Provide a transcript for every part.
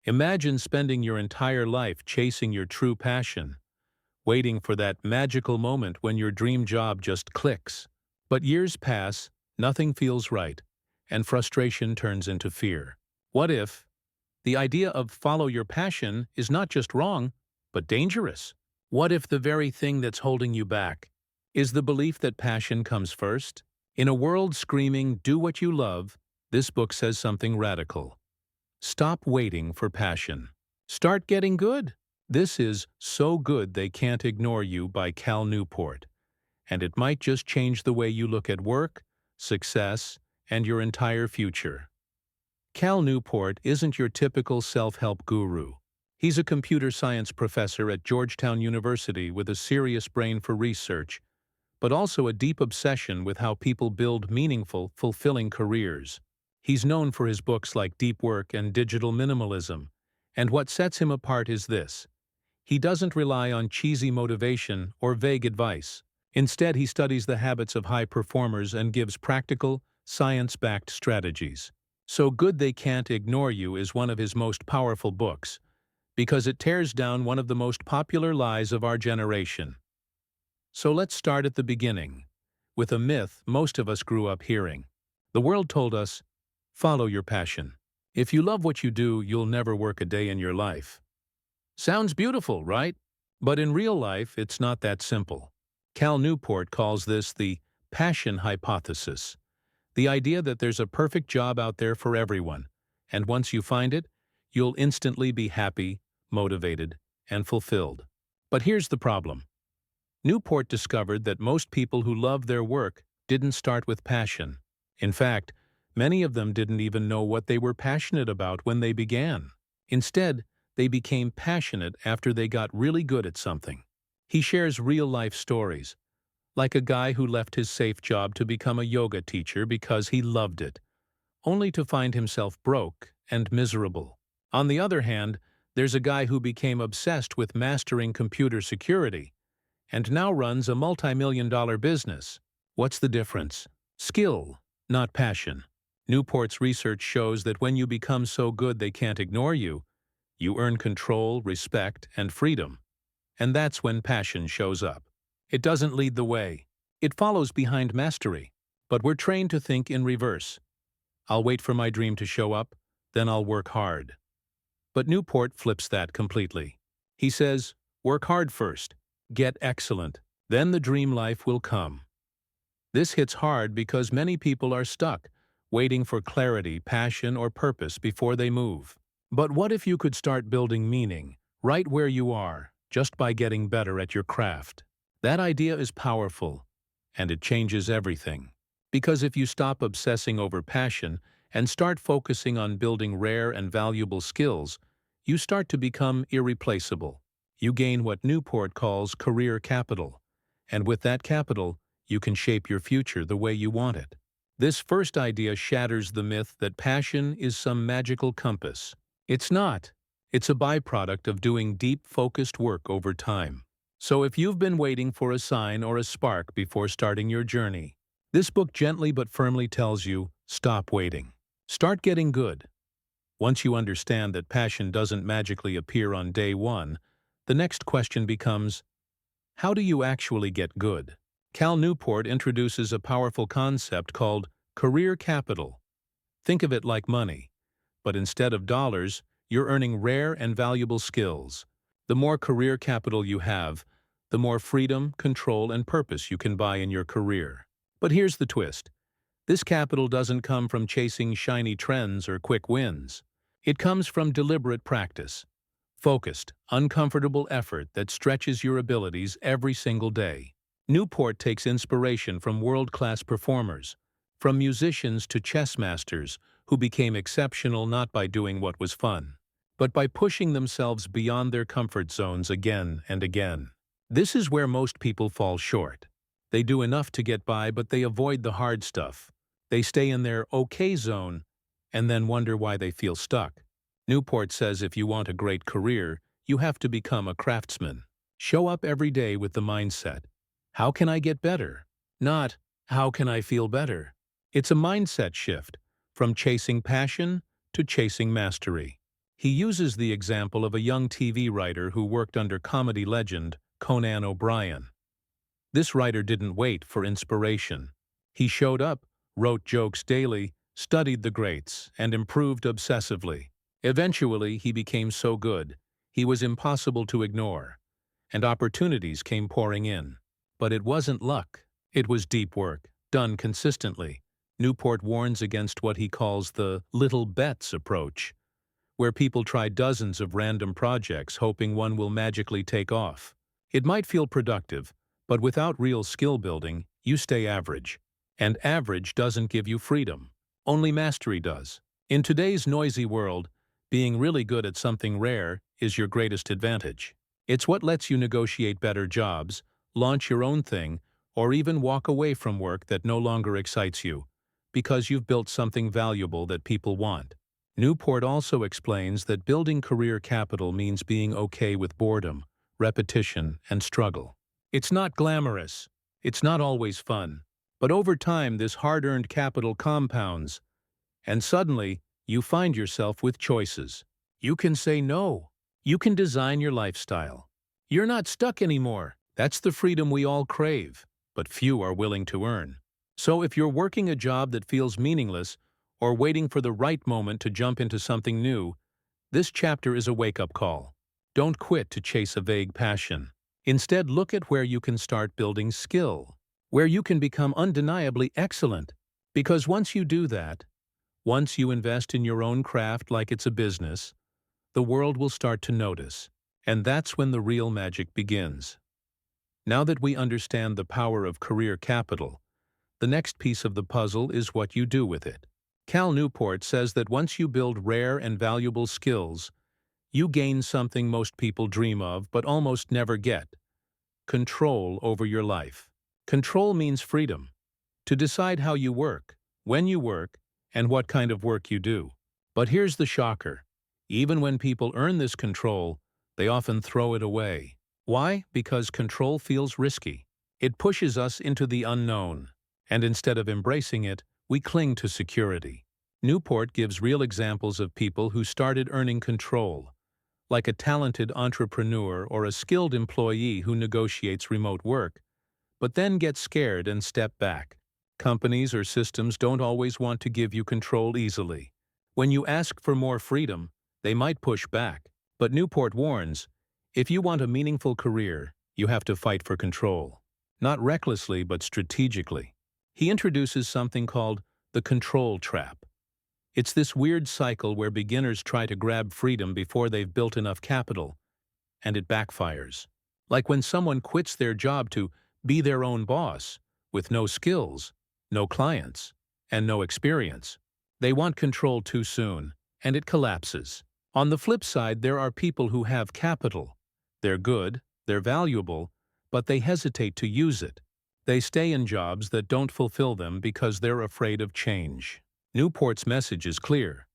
Imagine spending your entire life chasing your true passion, waiting for that magical moment when your dream job just clicks. But years pass, nothing feels right, and frustration turns into fear. What if the idea of follow your passion is not just wrong, but dangerous? What if the very thing that's holding you back is the belief that passion comes first? In a world screaming, "Do what you love," this book says something radical. Stop waiting for passion. Start getting good. This is So Good They Can't Ignore You by Cal Newport, and it might just change the way you look at work, success, and your entire future. Cal Newport isn't your typical self-help guru. He's a computer science professor at Georgetown University with a serious brain for research, but also a deep obsession with how people build meaningful, fulfilling careers. He's known for his books like Deep Work and Digital Minimalism, and what sets him apart is this: he doesn't rely on cheesy motivation or vague advice. Instead, he studies the habits of high performers and gives practical, science-backed strategies. So Good They Can't Ignore You is one of his most powerful books, because it tears down one of the most popular lies of our generation. So let's start at the beginning, with a myth most of us grew up hearing. The world told us, follow your passion. If you love what you do, you'll never work a day in your life. Sounds beautiful, right? But in real life, it's not that simple. Cal Newport calls this the passion hypothesis, the idea that there's a perfect job out there for everyone, and once you find it, you'll instantly be happy, motivated, and fulfilled. But here's the problem. Newport discovered that most people who love their work didn't start with passion. In fact, many of them didn't even know what they were passionate about when they began. Instead, they became passionate after they got really good at something. He shares real-life stories, like a guy who left his safe job to become a yoga teacher because he loved it, only to find himself broke and miserable. On the other hand, there's a guy who became obsessed with mastering computer security and now runs a multi-million-dollar business. What's the difference? Skill, not passion. Newport's research shows that when you become so good they can't ignore you, you earn control, respect, and freedom. And that's when passion shows up. It doesn't lead the way. It follows behind mastery. But we're trained to think in reverse. I'll wait for my dream to show up, then I'll work hard. But Newport flips that completely. He says, work hard first, get excellent, then the dream life will come. This hits hard because many people are stuck, waiting for clarity, passion, or purpose before they move. But what if you could start building meaning, right where you are, just by getting better at your craft? That idea is powerful, and it changes everything. Because if you stop obsessing over passion and start focusing on building rare and valuable skills, you start to become irreplaceable. You gain what Newport calls career capital, and with that capital, you can shape your future the way you want it. This first idea shatters the myth that passion is some magical compass. It's not. It's a byproduct of doing deep, focused work over time. So if you've been waiting for a sign or a spark before starting your journey, this book gently but firmly tells you, stop waiting. Start getting good. Once you understand that passion doesn't magically appear on day one, the next question becomes, how do you actually get good? Cal Newport introduces a powerful concept called career capital. Think of it like money, but instead of dollars, you're earning rare and valuable skills. The more career capital you have, the more freedom, control, and purpose you can buy in your career. But here's the twist. This capital doesn't come from chasing shiny trends or quick wins. It comes from deliberate practice, focused, uncomfortable effort that stretches your abilities every single day. Newport takes inspiration from world-class performers, from musicians to chess masters who became exceptional not by doing what was fun, but by pushing themselves beyond their comfort zones again and again. This is where most people fall short. They do enough to get by, but they avoid the hard stuff. They stay in their okay zone and then wonder why they feel stuck. Newport says if you want a great career, you have to become a craftsman. Show up every day with the mindset, how can I get better? Not, how can I feel better? It's a mindset shift, from chasing passion to chasing mastery. He uses the example of a young TV writer who worked under comedy legend Conan O'Brien. This writer didn't wait for inspiration. He showed up, wrote jokes daily, studied the greats, and improved obsessively. Eventually, he became so good, he was impossible to ignore, and opportunities came pouring in. But it wasn't luck. It was deep work, done consistently. Newport warns against what he calls the little bets approach, where people try dozens of random projects hoping one will magically take off. It might feel productive, but without real skill building, you stay average. And average doesn't give you freedom. Only mastery does. In today's noisy world, being really good at something rare is your greatest advantage. It's what lets you negotiate better jobs, launch your own thing, or even walk away from work that no longer excites you, because you've built something valuable that people want. Newport also explains that building career capital means being okay with boredom, repetition, and struggle. It's not glamorous. It's not always fun. But over time, this hard-earned capital compounds, and suddenly, you find yourself with choices. You can say no. You can design your lifestyle. You're not stuck anymore. That's the freedom we all crave, but few are willing to earn. So if you're working a job that feels meaningless or waiting for the right moment to jump into something new, this chapter is a wake-up call. Don't quit to chase a vague passion. Instead, look at where you can start building skill, where you can become undeniably excellent. Because once you do that, once you invest in your own craft like it's a business, the world will start to notice. And that's when the real magic begins. Now that we understand the power of career capital, the next piece of the puzzle is what you do with it. Cal Newport says that once you build rare and valuable skills, you gain something most people dream of but almost never get: control over your life. Control means freedom, to decide how you work, when you work, and what kind of work you do. But here's the shocker. Even when people earn this control, they often throw it away. Why? Because control feels risky. It pushes us into the unknown, and instead of embracing it, we cling to security. Newport gives real examples of people who started earning control, like a talented entrepreneur or a skilled employee who negotiates remote work, but then gets scared and step back. Companies or systems don't always want to give you control easily. When you ask for more freedom, they might push back. But Newport warns, if you want a meaningful career, you have to fight for control. Not recklessly, but strategically. He introduces something called the control trap. It's this weird cycle where beginners try to grab freedom before they've built enough capital, and it backfires. Like when someone quits their job to be their own boss, with no skills, no clients, and no experience. They want control too soon, and it collapses. On the flip side, there are people who have capital. They're good, they're valuable, but they hesitate to use it. They stay in jobs that don't fulfill them because they're afraid of change. Newport's message is clear.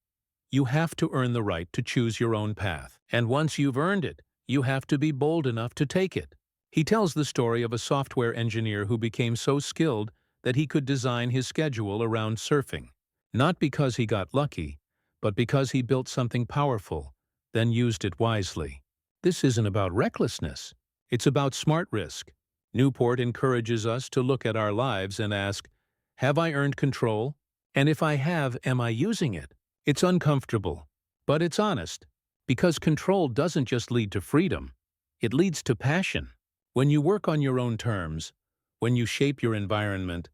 You have to earn the right to choose your own path. And once you've earned it, you have to be bold enough to take it. He tells the story of a software engineer who became so skilled that he could design his schedule around surfing. Not because he got lucky, but because he built something powerful, then used it wisely. This isn't about recklessness. It's about smart risk. Newport encourages us to look at our lives and ask, have I earned control? And if I have, am I using it? It's uncomfortable, but it's honest, because control doesn't just lead to freedom. It leads to passion. When you work on your own terms, when you shape your environment,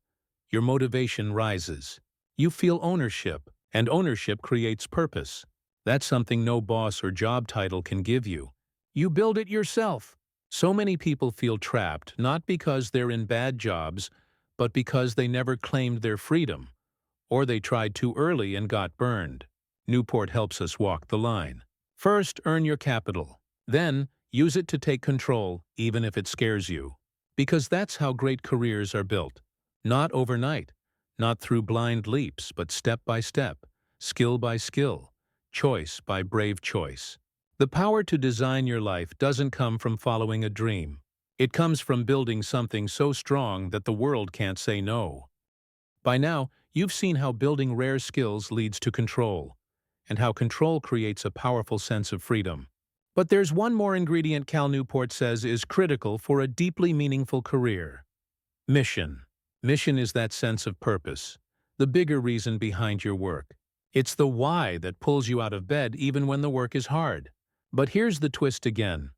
your motivation rises. You feel ownership, and ownership creates purpose. That's something no boss or job title can give you. You build it yourself. So many people feel trapped, not because they're in bad jobs, but because they never claimed their freedom, or they tried too early and got burned. Newport helps us walk the line. First, earn your capital. Then, use it to take control, even if it scares you. Because that's how great careers are built. Not overnight, not through blind leaps, but step by step, skill by skill, choice by brave choice. The power to design your life doesn't come from following a dream. It comes from building something so strong that the world can't say no. By now, you've seen how building rare skills leads to control, and how control creates a powerful sense of freedom. But there's one more ingredient Cal Newport says is critical for a deeply meaningful career. Mission. Mission is that sense of purpose, the bigger reason behind your work. It's the why that pulls you out of bed even when the work is hard. But here's the twist again.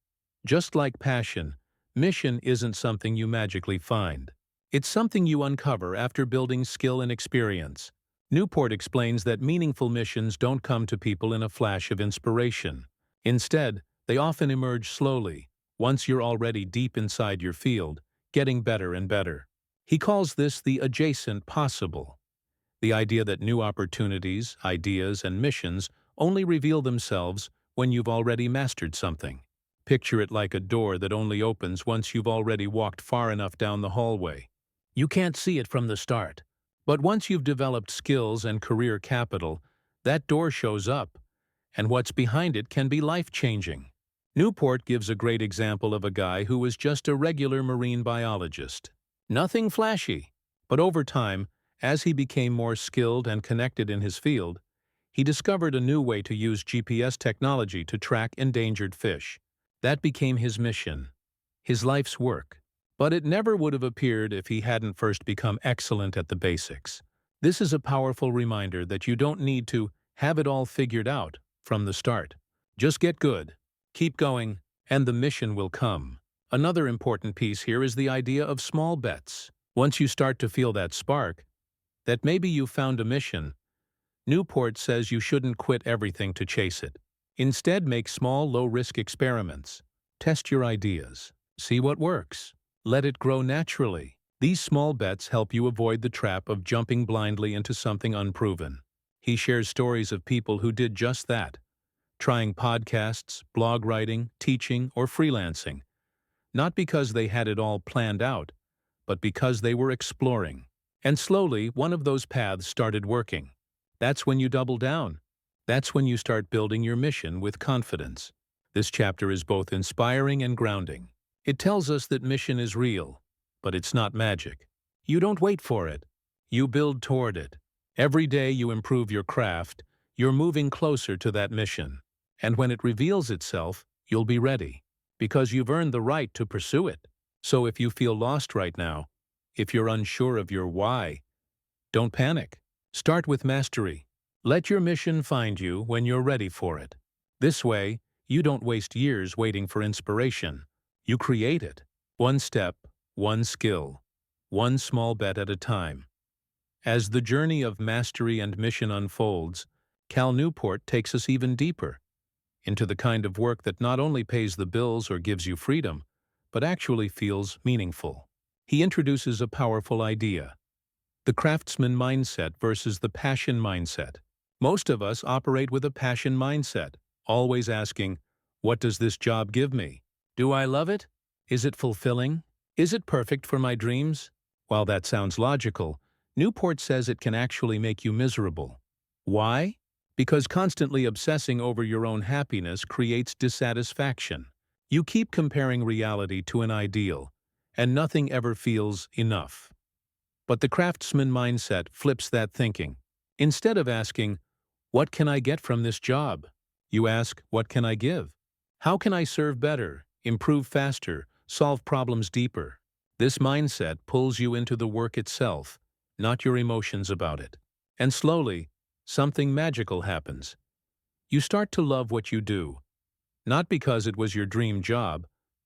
Just like passion, mission isn't something you magically find. It's something you uncover after building skill and experience. Newport explains that meaningful missions don't come to people in a flash of inspiration. Instead, they often emerge slowly, once you're already deep inside your field, getting better and better. He calls this the adjacent possible. The idea that new opportunities, ideas, and missions only reveal themselves when you've already mastered something. Picture it like a door that only opens once you've already walked far enough down the hallway. You can't see it from the start, but once you've developed skills and career capital, that door shows up, and what's behind it can be life-changing. Newport gives a great example of a guy who was just a regular marine biologist. Nothing flashy, but over time, as he became more skilled and connected in his field, he discovered a new way to use GPS technology to track endangered fish. That became his mission, his life's work. But it never would have appeared if he hadn't first become excellent at the basics. This is a powerful reminder that you don't need to have it all figured out from the start. Just get good, keep going, and the mission will come. Another important piece here is the idea of small bets. Once you start to feel that spark, that maybe you've found a mission, Newport says you shouldn't quit everything to chase it. Instead, make small, low-risk experiments. Test your ideas. See what works. Let it grow naturally. These small bets help you avoid the trap of jumping blindly into something unproven. He shares stories of people who did just that, trying podcasts, blog writing, teaching, or freelancing, not because they had it all planned out, but because they were exploring. And slowly, one of those paths started working. That's when you double down. That's when you start building your mission with confidence. This chapter is both inspiring and grounding. It tells us that mission is real, but it's not magic. You don't wait for it. You build toward it. Every day you improve your craft, you're moving closer to that mission. And when it reveals itself, you'll be ready, because you've earned the right to pursue it. So if you feel lost right now, if you're unsure of your why, don't panic. Start with mastery. Let your mission find you when you're ready for it. This way, you don't waste years waiting for inspiration. You create it, one step, one skill, one small bet at a time. As the journey of mastery and mission unfolds, Cal Newport takes us even deeper into the kind of work that not only pays the bills or gives you freedom, but actually feels meaningful. He introduces a powerful idea: the craftsman mindset versus the passion mindset. Most of us operate with a passion mindset, always asking, what does this job give me? Do I love it? Is it fulfilling? Is it perfect for my dreams? While that sounds logical, Newport says it can actually make you miserable. Why? Because constantly obsessing over your own happiness creates dissatisfaction. You keep comparing reality to an ideal, and nothing ever feels enough. But the craftsman mindset flips that thinking. Instead of asking, what can I get from this job? You ask, what can I give? How can I serve better, improve faster, solve problems deeper? This mindset pulls you into the work itself, not your emotions about it. And slowly, something magical happens. You start to love what you do, not because it was your dream job,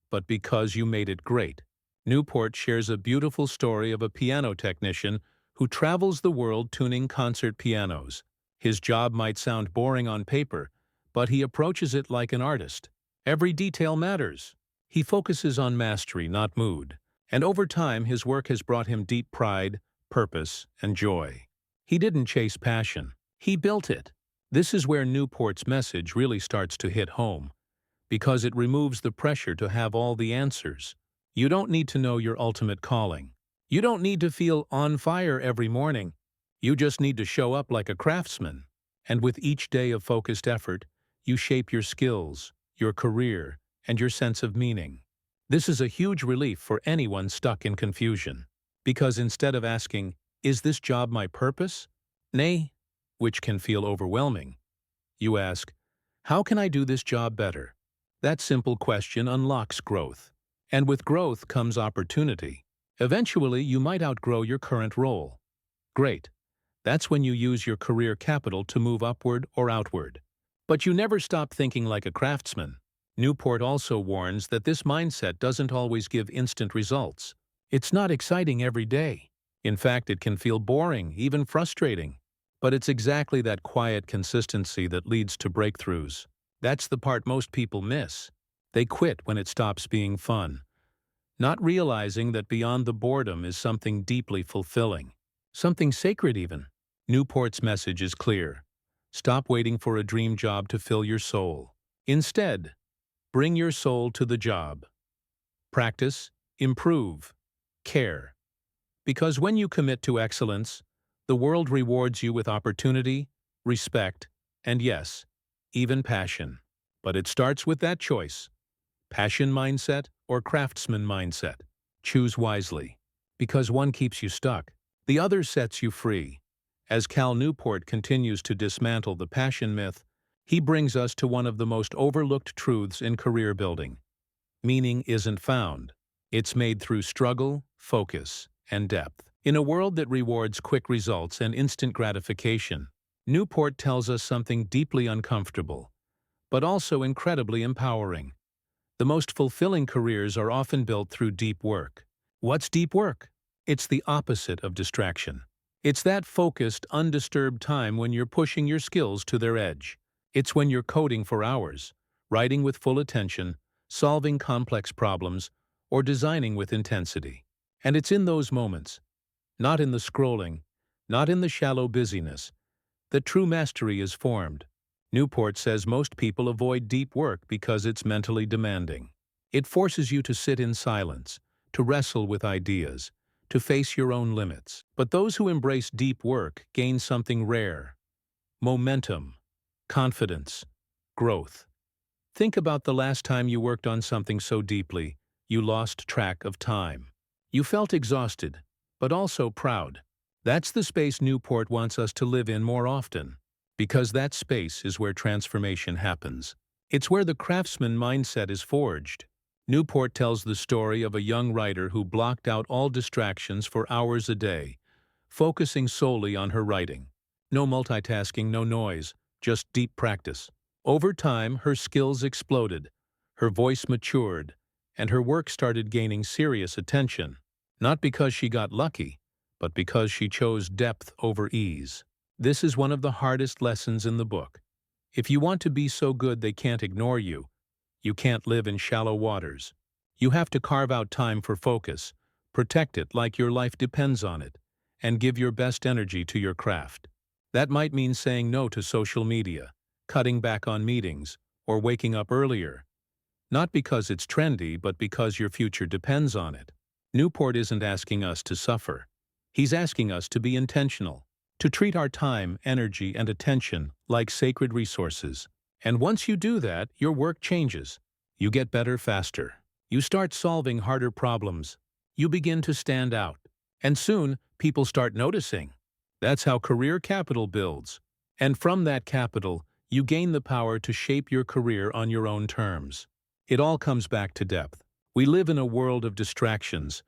but because you made it great. Newport shares a beautiful story of a piano technician who travels the world tuning concert pianos. His job might sound boring on paper, but he approaches it like an artist. Every detail matters. He focuses on mastery, not mood. And over time, his work has brought him deep pride, purpose, and joy. He didn't chase passion. He built it. This is where Newport's message really starts to hit home, because it removes the pressure to have all the answers. You don't need to know your ultimate calling. You don't need to feel on fire every morning. You just need to show up like a craftsman. And with each day of focused effort, you shape your skills, your career, and your sense of meaning. This is a huge relief for anyone stuck in confusion. Because instead of asking, is this job my purpose? Nay, which can feel overwhelming, You ask, how can I do this job better? That simple question unlocks growth. And with growth comes opportunity. Eventually, you might outgrow your current role. Great. That's when you use your career capital to move upward or outward. But you never stop thinking like a craftsman. Newport also warns that this mindset doesn't always give instant results. It's not exciting every day. In fact, it can feel boring, even frustrating. But it's exactly that quiet consistency that leads to breakthroughs. That's the part most people miss. They quit when it stops being fun, not realizing that beyond the boredom is something deeply fulfilling, something sacred even. Newport's message is clear. Stop waiting for a dream job to fill your soul. Instead, bring your soul to the job. Practice, improve, care. Because when you commit to excellence, the world rewards you with opportunity, respect, and yes, even passion. But it starts with that choice. Passion mindset or craftsman mindset. Choose wisely. Because one keeps you stuck, the other sets you free. As Cal Newport continues to dismantle the passion myth, he brings us to one of the most overlooked truths in career building. Meaning isn't found. It's made through struggle, focus, and depth. In a world that rewards quick results and instant gratification, Newport tells us something deeply uncomfortable, but also incredibly empowering. The most fulfilling careers are often built through deep work. What's deep work? It's the opposite of distraction. It's that focused, undisturbed time when you're pushing your skills to their edge. It's when you're coding for hours, writing with full attention, solving complex problems, or designing with intensity. And it's in those moments, not in the scrolling, not in the shallow busyness, that true mastery is formed. Newport says most people avoid deep work because it's mentally demanding. It forces you to sit in silence, to wrestle with ideas, to face your own limits. But those who embrace deep work gain something rare: momentum, confidence, growth. Think about the last time you worked on something so deeply, you lost track of time. You felt exhausted, but also proud. That's the space Newport wants us to live in more often. Because that space is where transformation happens. It's where the craftsman mindset is forged. Newport tells the story of a young writer who blocked out all distractions for hours a day, focusing solely on her writing. No multitasking, no noise, just deep practice. Over time, her skills exploded, her voice matured, and her work started gaining serious attention. Not because she got lucky, but because she chose depth over ease. This is one of the hardest lessons in the book. If you want to be so good they can't ignore you, you can't live in shallow waters. You have to carve out time for focus, protect it like your life depends on it, and give your best energy to your craft. That might mean saying no to social media, cutting back on meetings, or waking up earlier. Not because it's trendy, but because your future depends on it. Newport isn't asking us to suffer. He's asking us to be intentional, to treat our time, energy, and attention like sacred resources. And once you do that, your work changes. You get better faster. You start solving harder problems. You begin to stand out. And soon, people start noticing. That's how career capital builds. And from that capital, you gain the power to shape your career on your own terms. It all comes back to depth. We live in a world of distractions,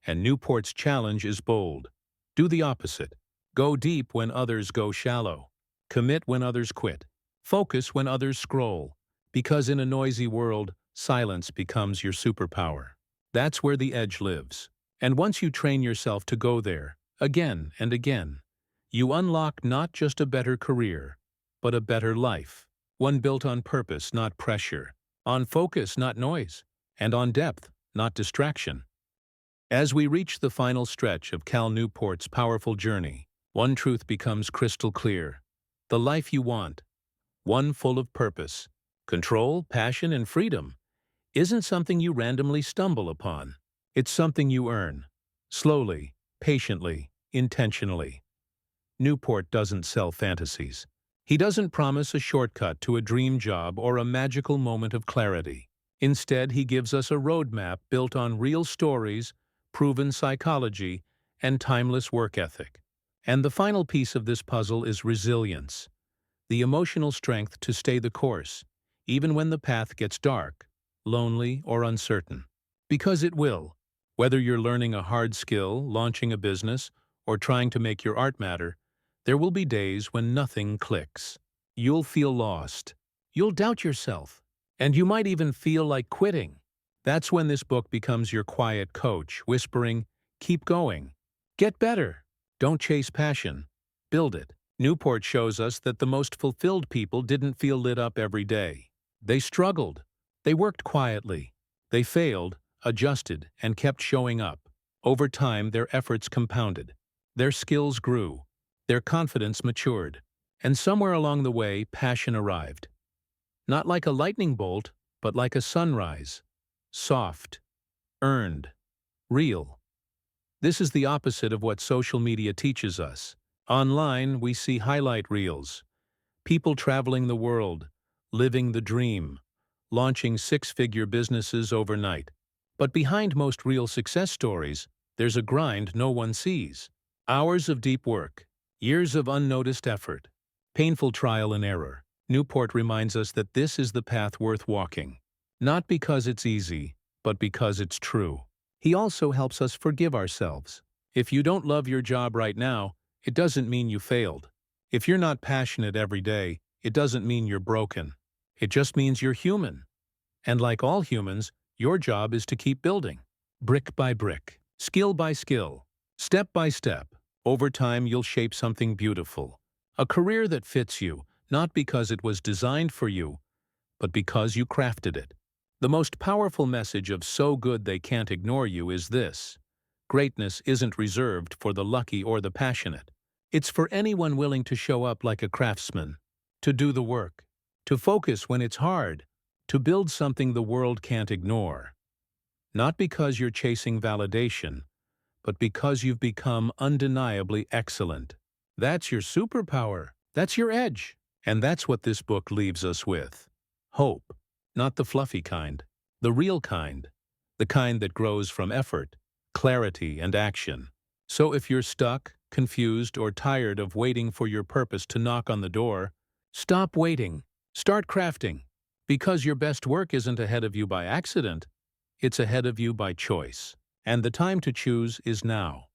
and Newport's challenge is bold. Do the opposite. Go deep when others go shallow. Commit when others quit. Focus when others scroll. Because in a noisy world, silence becomes your superpower. That's where the edge lives. And once you train yourself to go there, again and again, you unlock not just a better career, but a better life. One built on purpose, not pressure. On focus, not noise. And on depth, not distraction. As we reach the final stretch of Cal Newport's powerful journey, one truth becomes crystal clear. The life you want, one full of purpose, control, passion, and freedom, isn't something you randomly stumble upon. It's something you earn. Slowly, patiently, intentionally. Newport doesn't sell fantasies. He doesn't promise a shortcut to a dream job or a magical moment of clarity. Instead, he gives us a roadmap built on real stories, proven psychology, and timeless work ethic. And the final piece of this puzzle is resilience. the emotional strength to stay the course, even when the path gets dark, lonely, or uncertain. Because it will. Whether you're learning a hard skill, launching a business, or trying to make your art matter, there will be days when nothing clicks. You'll feel lost. You'll doubt yourself. And you might even feel like quitting. That's when this book becomes your quiet coach, whispering, "Keep going. Get better. Don't chase passion. Build it." Newport shows us that the most fulfilled people didn't feel lit up every day. They struggled. They worked quietly. They failed, adjusted, and kept showing up. Over time, their efforts compounded. Their skills grew. Their confidence matured. And somewhere along the way, passion arrived. Not like a lightning bolt, but like a sunrise. Soft, earned, real. This is the opposite of what social media teaches us. Online, we see highlight reels. People traveling the world, living the dream, launching six-figure businesses overnight. But behind most real success stories, there's a grind no one sees. Hours of deep work, years of unnoticed effort, painful trial and error. Newport reminds us that this is the path worth walking. Not because it's easy, but because it's true. He also helps us forgive ourselves. If you don't love your job right now, it doesn't mean you failed. If you're not passionate every day, it doesn't mean you're broken. It just means you're human. And like all humans, your job is to keep building. Brick by brick, skill by skill, step by step. Over time, you'll shape something beautiful. A career that fits you, not because it was designed for you, but because you crafted it. The most powerful message of "So good they can't ignore you" is this: greatness isn't reserved for the lucky or the passionate. It's for anyone willing to show up like a craftsman, to do the work, to focus when it's hard, to build something the world can't ignore. Not because you're chasing validation, but because you've become undeniably excellent. That's your superpower. That's your edge. And that's what this book leaves us with. Hope. Not the fluffy kind. The real kind. The kind that grows from effort, clarity, and action. So if you're stuck, confused, or tired of waiting for your purpose to knock on the door, stop waiting. Start crafting. Because your best work isn't ahead of you by accident, it's ahead of you by choice. And the time to choose is now.